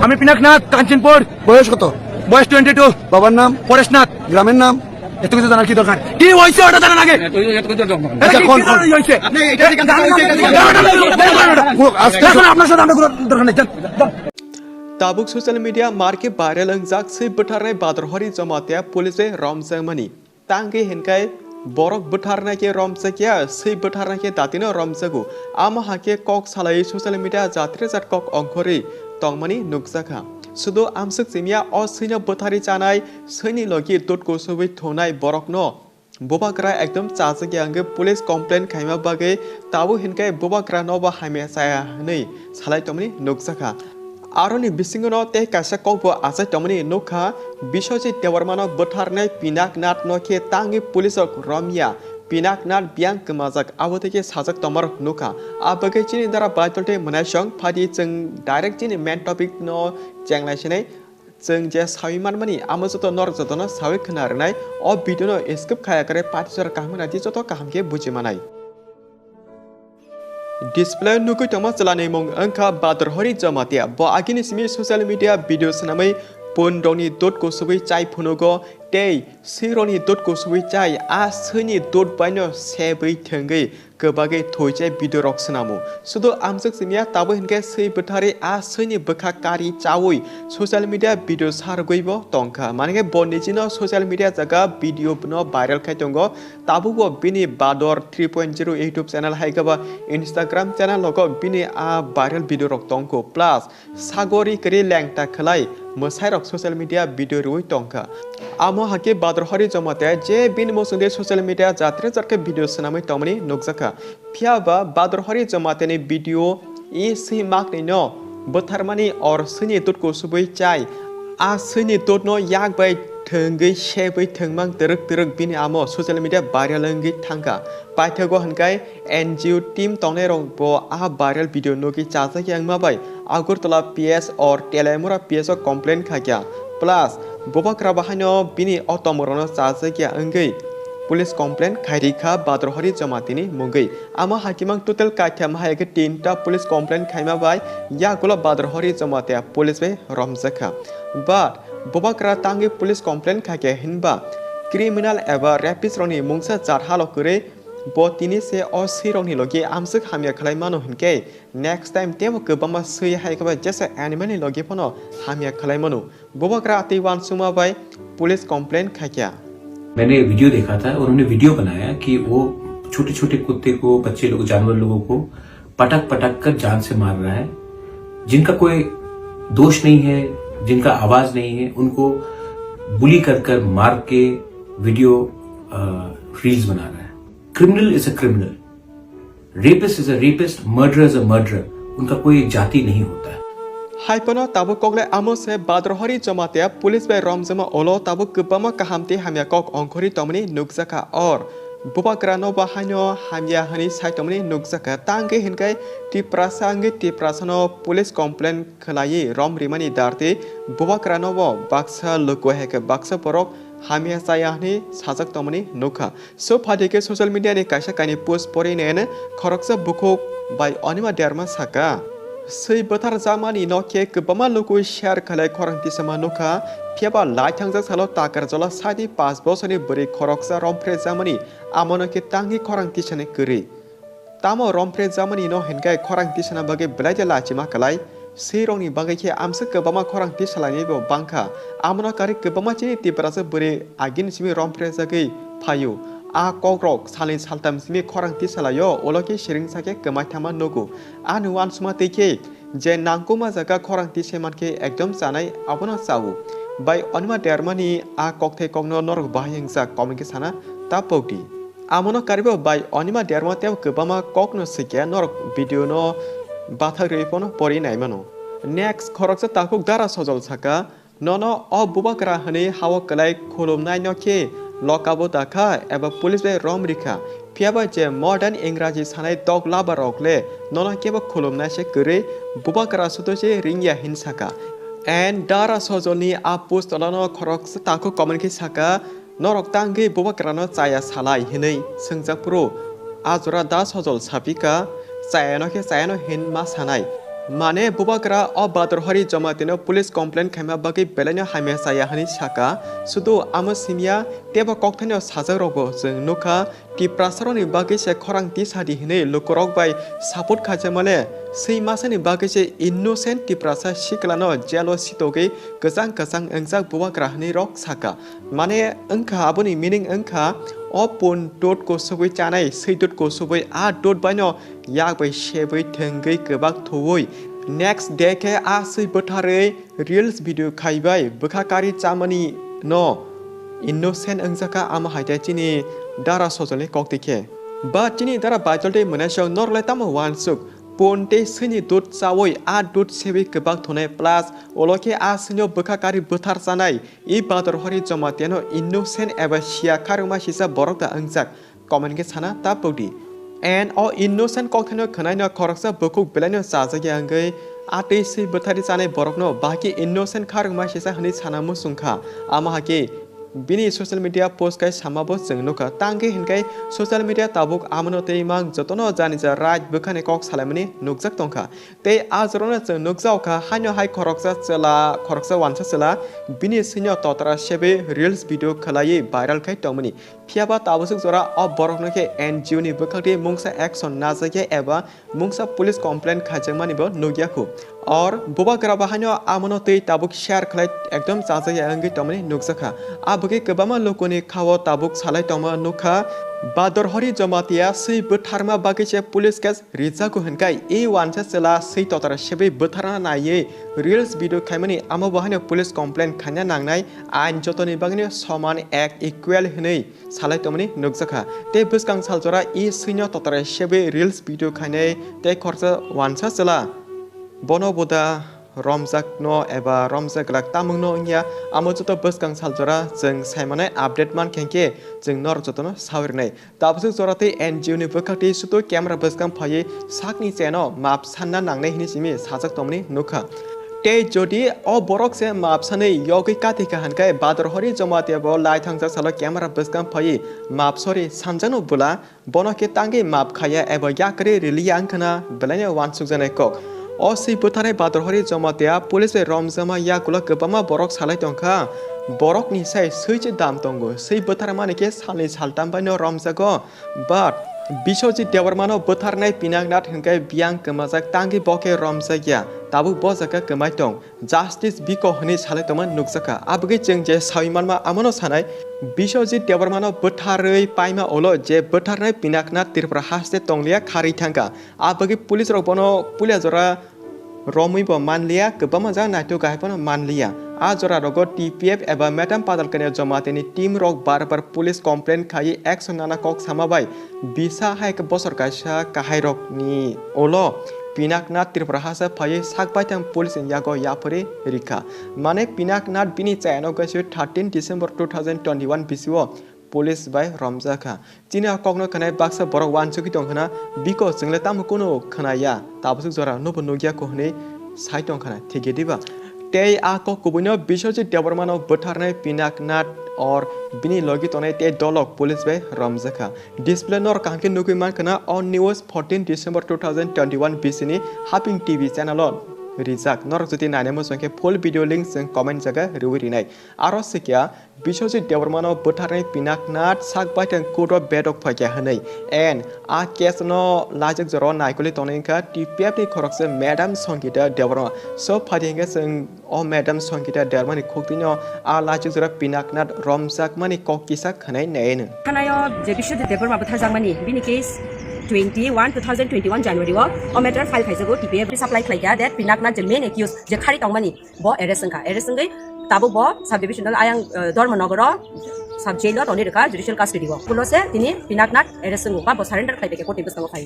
আমি পিনাক নাথ, কাঞ্চনপুর। বয়স কত? বয়স 22। বাবার নাম? পরেশ নাথ। গ্রামের নাম? এত কিছু জানার কি দরকার? কি হয়েছে ওটা জানার আগে? আপনার সাথে আমরা দরকার নেই। ताबुक सोशल मीडिया मार के वायरल अंजाक से बुठार बादरहरी जमातिया पुलिस रोमजागमनी तांगे हिनकाय बरक बुथार के रोमजाकिया से बुथार के दातिनो रोमजागो आम हाके कक सालाय सोशल मीडिया जात्रे जात कक अंखरे तंगमनी नुकजाखा सुदो आमसक सिमिया असैनो बुथारी जानाय सैनि लगी दुटको सुबै थोनाय बरक न बुबाग्रा एकदम चाजके आंगे पुलिस कम्प्लेन खाइमा बागे ताबु हिनकाय बुबाग्रा नबा हाइमे साया नै सालाय तमनी नुकजाखा आरोनि बिसिंगनो ते कासा कौबो आसाय तमनी नोखा बिशोजे देवरमानो बुथारनाय पिनाक नाथ नखे तांगे पुलिसक रमिया पिनाक नाथ बियां कमाजक आवतेके साजक तमर नोखा आबगे चिनि दारा बायतलते मनायसं फादि जों डाइरेक्ट चिनि मेन टपिक नो चेंगलायसिनै जों जे साविमान मानि आमजतो नर जतनो सावि खोनारनाय अ भिडियोनो स्किप खायाकरे पाटिसर कामना दि जतो कामके बुजिमानाय डिस्प्ले नुकु तमा चलाने मong अंका बादरहरी जमातिया ब आगिनि सिमी सोशल मीडिया भिडियो सनामै पोनडोनि दोट को सुबै चाइ फुनुगो ते सिरोनि दोट को सुबै चाइ आ सैनि दोट बायनो सेबै थंगै गोबागै थोइचे भिडियो रक सनामु सुदो आमसक सिमिया ताबो हिनके सै बोथारि आ सैनि बखा कारी चावै सोशल मीडिया भिडियो सारगैबो तंखा माने बनिजिनो सोशल मीडिया जगा भिडियो बनो भाइरल खाइतंगो ताबो गो बिनि बादर 3.0 यूट्यूब चैनल हाइगबा इंस्टाग्राम चैनल लगो बिनि आ भाइरल भिडियो रक तंको प्लस सागरी करि लेंगटा खलाय मोसाइरक सोशल मीडिया भिडियो रुइ तंखा आमो हाके बादरहरी जमाते जे बिन मोसुंदे सोशल मीडिया जात्रे जारके भिडियो सनामै तमनि नुकजाखा फियाबा बादरहरी जमातेनि भिडियो इ सि माकनि न बोथारमानि और सैनि दोटको सुबै चाइ आ सैनि दोट न याक बाय थंगै शेबै थंमां तरक तरक बिनि आमो सोशल मीडिया भाइरल अंगै थांगा पाइथगो हनकाय एनजीओ टीम तंगनै रंग ब आ भाइरल भिडियो नोकि चाजाकि आंगमाबाय आगरतला पीएस और टेलेमुरा पीएस कम्प्लेन खाग्या प्लस बुबाग्रा बाहायनो बिनि अटमरनो चाजाकि अंगै पुलिस कम्प्लेन खाइरिखा बादरहरी जमातिनि मुंगै आमा हाकिमां टोटल काथ्या माहायके 3टा पुलिस कम्प्लेन खाइमा बाय या गुला बादरहरी जमातिया पुलिस बे रमजाखा बाट बुबाग्रा तांगे पुलिस कम्प्लेन खाके हिनबा क्रिमिनल एबा रेपिस्ट रनि मुंसा जारहालो करे बतिनि से अ सिरंनि लगे आमसक हामिया खलाय मानो हिनके नेक्स्ट टाइम तेम गोबामा सै हायकबा जैसे एनिमलनि लगे फनो हामिया खलाय मानो बुबाग्रा अतिवान सुमा बाय पुलिस कम्प्लेन खाकिया मैंने वीडियो देखा था और उन्होंने वीडियो बनाया कि वो छोटे छोटे कुत्ते को बच्चे लोग जानवर लोगों को पटक पटक कर जान से मार रहा है जिनका कोई दोष नहीं है जिनका आवाज नहीं है उनको बुली कर कर मार के वीडियो रील्स बना रहा है criminal is a criminal rapist is a rapist murderer is a murderer उनका कोई जाति नहीं होता है हाइपनो ताबो कगले आमोसे बादरहरी जमातिया पुलिस बे रमजमा ओलो ताबो गोबामा काहामते हामिया कक अंखरि तमनि नुकजाखा और बुबाग्रा न बाहायनो हामिया हनि साइतमनि नुकजाखा तांगे हिनकाय टिप्रासांगे टिप्रासनो पुलिस कम्प्लेन खलायै रम रिमानि दारते बुबाग्रा न बाक्सा लको हेके बाक्सा परक हामिया सायाहनि साजक तमनि नुखा सो फादिके सोशल मीडिया नि कायसा कानि पोस्ट परिनेन खरकसा बुखो बाय अनिमा देरमा साका सै बोथार जामानि नखे गोबामा लोगो शेयार खालाय खरंति समा नखा फियाबा लाइथांजा सालो ताकार जला सादि 5 बोसोरनि बोरै खरकसा रमफ्रे जामानि आमनके तांगि खरंति सने करि तामो रमफ्रे जामानि न हेनगाय खरंति सना बगे ब्लाइजे लाचिमा खालाय सिरंनि बगैखे आमसे गोबामा खरंति सलायनि बो बांखा आमनो कारि गोबामा चिनि तिब्रासे बोरै आगिन सिमि रमफ्रे जागै फायो आ कग्रक सालि सालताम सिमि खरंति सलायो ओलके सिरिं साके कमायथामा नगु आ नुवान सुमा तेखे जे नांगुमा जागा खरंति सेमानके एकदम जानाय आबनो चावु बाय अनमा देरमानि आ ककथे कगनो नरक बाहायंसा कमिके साना ता पौटी आमनो कारिबो बाय अनिमा देरमा तेव गोबामा ककनो सिके नरक भिडियो न बाथाग्रेफोन परि नायमानो नेक्स्ट खरकसा ताकु दारा सजल साका ननो अ बुबाग्रा हने हाव कलाय खुलुमनाय नखे लकाबो दाखा एबा पुलिस बे रमरिखा फियाबा जे मॉडर्न इंग्राजी सानाय दग लाबा रकले ननो केबो खुलुमनाय से करे बुबाग्रा सुतोसे रिंगिया हिनसाका एन दारा सजलनि आ पोस्ट अलानो खरकसा ताकु कमेन्टके साका नरक तांगे बुबाग्रा न चाया सालाय हिनै संजाप्रो आजरा दा सजल सापिका चायानो हिन मा सानाय माने बुबाग्रा अ बादरहरि जमातेनो पुलिस कमप्लेन खाइमा बागै बेलायनो हाइमे साया हानि साका सुदु आमो सिमिया तेबा कक्थानो साजारगो जों नुखा ति प्रासारनि बागै से खरां ति सादि हिनै लुकरक बाय सापोर्ट खाजमाले सै मासनि बागै से इनोसेंट ति प्रासा सिकलानो जेलो सितोगै गजां गजां अंजाक बुबाग्रा हनि रक साका माने अंखा आबोनि मिनिं अंखा अ पुन डट को सुबै चानाय सै डट को सुबै आ डट बायनो यागबै शेबै थंगै गोबाक थवै नेक्स्ट डे के आ सै बोथारै रिल्स भिडियो खाइबाय बखाकारी चामनि न इनोसेंट अंजाका आमा हाइते चिनि दारा सजले कक्तिखे बा चिनि Dara बाइजलते मनासौ नरलेताम Wansuk ponte sini dut sawoi a dut sebi kebak thonai plus oloke a sinyo bwthakari bwthar sanai I badarhari jamatiano innocent eba sia kharuma sisa borok da angjak comment ke sana ta podi and o innocent kokthano khanaino khoroksa bukuk belaino sajagi angai ate sei bwthari sanai borokno baki innocent kharuma sisa hani sana musungkha ama hake bini social media post kai samabo जों नुखा तांगे हिनkai social media tabuk amano teimang jotono jani ja right bukhane kok salamani nukjak tongkha tei ajrona जों nukjauka haino hai khoroksa wansa chela bini sinyo totara sebe reels video khalai viral kai tongmani phiaba tabusuk jora o borokno ke NGO ni bukhati mungsa action najage eba mungsa police complaint khajangmani bo nugyaku और बुबाग्रा बाहानो आमनो तै Tabuk share खलाय एकदम जाजाय अंगै तमनि नुकजाखा आबगे गोबामा लोकनि खाव Tabuk सालाय तम नुखा बादरहरि जमातिया सै बोथारमा बागैसे police case रिजाखु हनकाय ए वानसा चला सै ततर सेबै बोथारना नायै रिल्स भिडियो खायमनि आमो बाहानो पुलिस कमप्लेन खाना नांनाय आइन जतनि बागनि समान एक इक्वल हनै सालाय तमनि नुकजाखा ते बसकां सालजरा ए सैनो ततर सेबै रिल्स भिडियो खायनाय ते खरसा वानसा चला bono boda romjak no eba romjak lak tamung no nya amo joto bosgang saljora जों saimane update man khenke जों nor jotono sawirnai tabsu jorate NGO ni bokati suto camera bosgang phaye sakni cheno map sanna nangnai hini simi sajak tomni nukha te jodi o borok se map sanai yogi katika hankai badarhari jamatia bo lai thangjak sala camera bosgang phaye map sori sanjano bula bono ke tangi map khaya eba yakre rilia angkhana belanya wansuk janai kok o sei bwtharai badarhari jamatia police romjama yakula gobama borok salai tongkha borok ni sai seiche dam tongo sei bwthara mane ke salni saltam baino romjago but bishoji dewarmano bwtharnai pinaknath hingkai biang kemajak tangi boke romjakya tabu bojaka kemai tong justice biko hini salai tongman nukjaka abge जों je saimanma amono sanai bishoji dewarmano bwtharei paima olo je bwtharnai pinaknath tirpra haste tonglia khari thangka abge police rok bono pulia jora romi bo manlia gobama jang naito gaipano manlia a jora rogo TPF eba metam padal kane jamateni team rok bar police complaint khai action nana kok samabai bisa hai ke bosor kaisa kahai rok ni olo pinaknath tirprahasa phaye sakbaitang police yago yapore rika mane pinaknath bini chayano gaisyo 13 December 2021 bisio police by Romjakya china kokno khanai baksa borok wansuki tongkhana biko jingle tamukono khanaya tabusuk jora nobo nogya ko hne sai tongkhana thigediba tei a ko kubuno bishoji dewarmano bwtharnai pinaknath or bini logi tonai te dolok police by Romjakya display nor kanke nugui mankana on news 14 December 2021 bisini Haping TV channel on rijak norok joti nainemo songke full video link जों comment jaga ruwirinai aro sikya bishoji dewarmano bwtharnai pinaknath sakbaitang kodo bedok phakya hanai and a case no lajak joro naikoli tonengka TPF ni khorokse madam songita dewarma so phadinga जों o madam songita dermani khoktino a lajak jora pinaknath romjak mani kokisa khanai nain khanayo je bishoji dewarma bwthar jangmani bini case 2021 January wa o matter file khaijago TPF supply khlaika that pinaknath je main accused je khari tongmani bo arrest ngai tabu bo subdivisional ayang dormonogoro sub jail lot oni reka judicial custody bo pulo se tini pinaknath arrest ngba bo surrender khlaibeke koti bustamo khai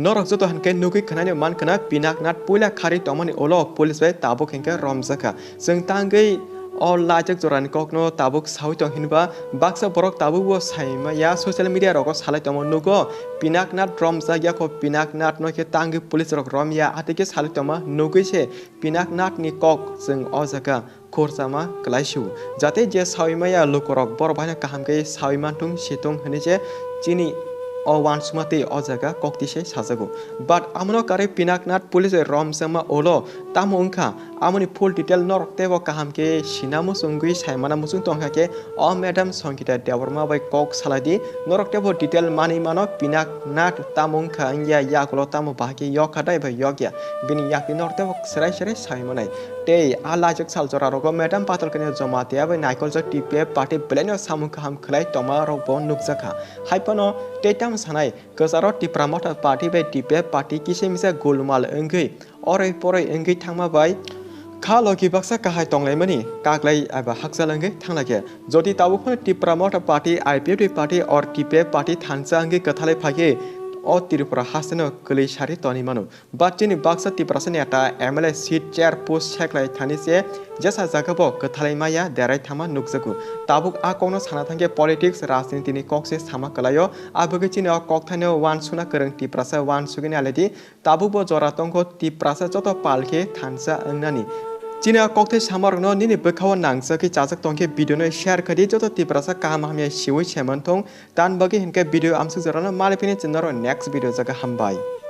norok joto hanke nugui khanani man kana pinaknath puila khari tongmani olo police by tabu khenke Romjakya जों tangai all lajak joran kokno tabuk sawi tong hinba baksa borok tabu bo saima ya social media rok salai tong nugo pinaknath Romjakya ko pinaknath no ke tangi police rok romya atike salai tong nugui se pinaknath ni kok जों o jaga khorsama klaishu jate je sawi maya lokorok bor bana kaham ke sawi mantung situng hene je chini o wan sumate o jaga kokti se sajago but amno kare pinakh nath police romjama olo tamo ungkha amoni full detail norokte bo kaham ke sinamo sungui saimana musung tongkha ke o madam songkita deborma bai kok saladi norokte bo detail mani mano pinakh nath tamo ungkha ya yakulo tamo bahki yokadai bai yokya bini yakni norte bo serai serai saimanai tei alajak saljora rogo madam patal kene jomate bai naikol jak tipe party bleno samung kaham khlai toma rok bo nukjaka haipano tetam sanai kozaro tipramota party bai tipe party kise misa golmal engui orai porai engui thangma bai Kalogi baksa kahai tonglai mani kaglai aba haksalange thanglage jodi tabukho tipramota party IPF party or tipe party thansa ange kathalai phage o Tripura haseno kali shari toni manu batini baksa tiprasani ata MLA seat chair post cheklai thani se jasa jakabo kathalai maya derai thama nukjaku tabuk a kono sana thange politics rajniti ni kokse sama kalayo abuge chini o kokthane wan suna kereng tiprasa wan sugini aledi tabubo jora tongko tiprasa joto palke thansa angnani China kokte samarno nini bekhawa nangsa ki chajak tongke video no share khadi joto tiprasa kam hamya siwi cheman thong tan bagi hinke video amsuk jarana malipini chinaro next video jaga hambai